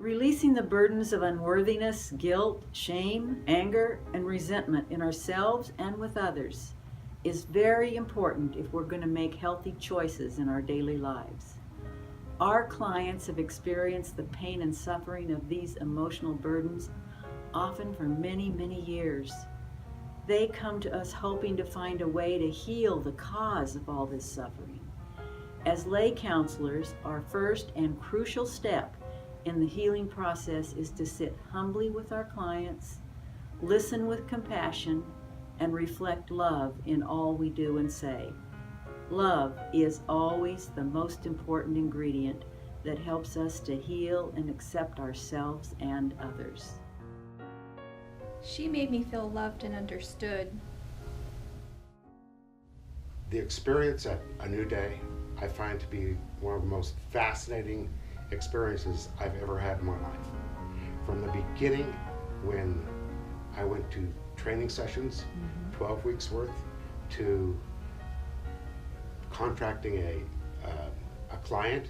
Releasing the burdens of unworthiness, guilt, shame, anger, and resentment in ourselves and with others is very important if we're going to make healthy choices in our daily lives. Our clients have experienced the pain and suffering of these emotional burdens often for many, many years. They come to us hoping to find a way to heal the cause of all this suffering. As lay counselors, our first and crucial step in the healing process is to sit humbly with our clients, listen with compassion, and reflect love in all we do and say. Love is always the most important ingredient that helps us to heal and accept ourselves and others. She made me feel loved and understood. The experience at A New Day I find to be one of the most fascinating experiences I've ever had in my life. From the beginning, when I went to training sessions, 12 weeks worth, to contracting a client,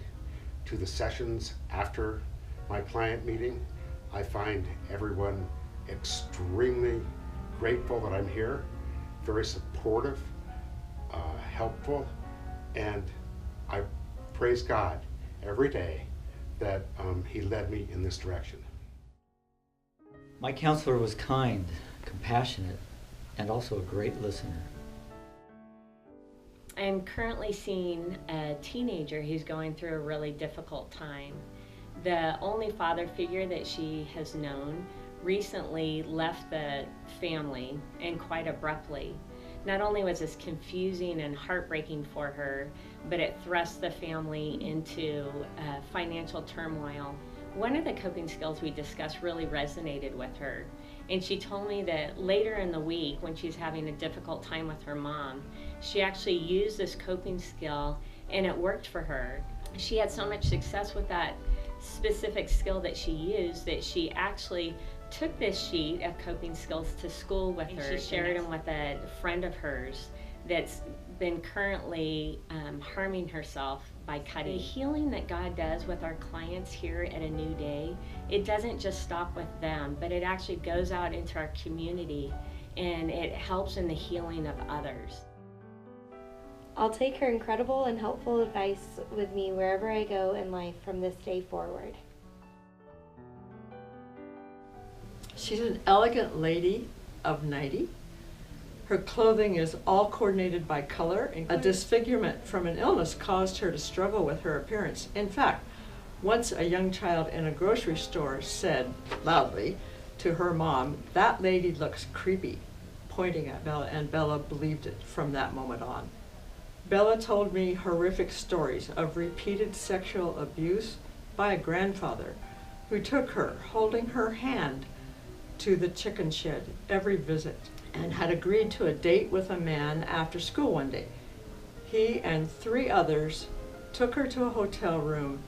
to the sessions after my client meeting, I find everyone extremely grateful that I'm here, very supportive, helpful, and I praise God every day that He led me in this direction. My counselor was kind, compassionate, and also a great listener. I'm currently seeing a teenager who's going through a really difficult time. The only father figure that she has known recently left the family, and quite abruptly. Not only was this confusing and heartbreaking for her, but it thrust the family into financial turmoil. One of the coping skills we discussed really resonated with her, and she told me that later in the week, when she's having a difficult time with her mom, she actually used this coping skill and it worked for her. She had so much success with that specific skill that she used that she actually took this sheet of coping skills to school with her. She shared them with a friend of hers that's been currently harming herself by cutting. The healing that God does with our clients here at A New Day, it doesn't just stop with them, but it actually goes out into our community and it helps in the healing of others. I'll take her incredible and helpful advice with me wherever I go in life from this day forward. She's an elegant lady of 90. Her clothing is all coordinated by color. A disfigurement from an illness caused her to struggle with her appearance. In fact, once a young child in a grocery store said loudly to her mom, "That lady looks creepy," pointing at Bella, and Bella believed it from that moment on. Bella told me horrific stories of repeated sexual abuse by a grandfather who took her, holding her hand, to the chicken shed every visit, and had agreed to a date with a man after school one day. He and 3 others took her to a hotel room,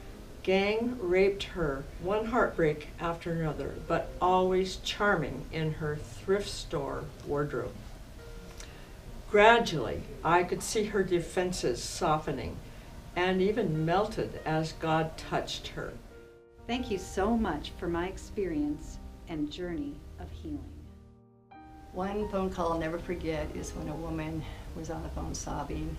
gang raped her, one heartbreak after another, but always charming in her thrift store wardrobe. Gradually, I could see her defenses softening and even melted as God touched her. Thank you so much for my experience and journey of healing. One phone call I'll never forget is when a woman was on the phone sobbing,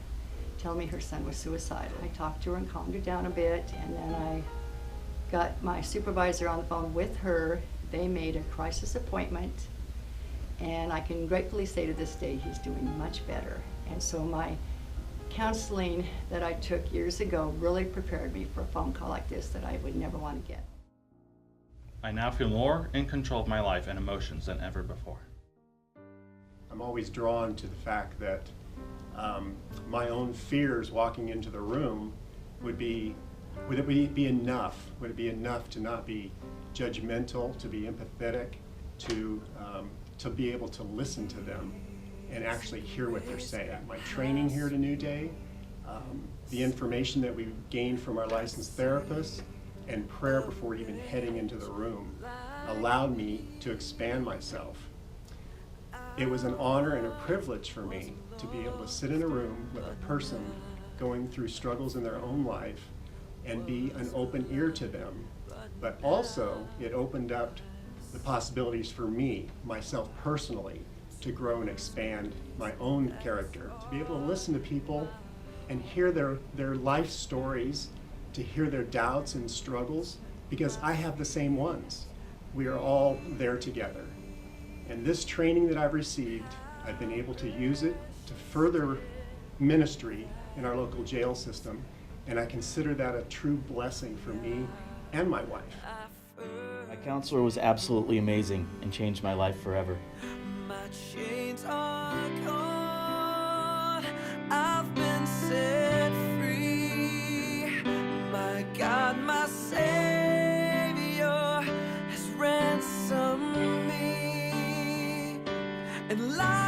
telling me her son was suicidal. I talked to her and calmed her down a bit, and then I got my supervisor on the phone with her. They made a crisis appointment, and I can gratefully say to this day he's doing much better. And so my counseling that I took years ago really prepared me for a phone call like this that I would never want to get. I now feel more in control of my life and emotions than ever before. I'm always drawn to the fact that my own fears walking into the room would it be enough? Would it be enough to not be judgmental, to be empathetic, to be able to listen to them and actually hear what they're saying? My training here at A New Day, the information that we've gained from our licensed therapists, and prayer before even heading into the room allowed me to expand myself. It was an honor and a privilege for me to be able to sit in a room with a person going through struggles in their own life and be an open ear to them but also it opened up the possibilities for me, myself personally, to grow and expand my own character, to be able to listen to people and hear their life stories, to hear their doubts and struggles, because I have the same ones. We are all there together. And this training that I've received, I've been able to use it to further ministry in our local jail system, and I consider that a true blessing for me and my wife. My counselor was absolutely amazing and changed my life forever. My chains are gone, I've been set free. My God, my Savior has ransomed me. And life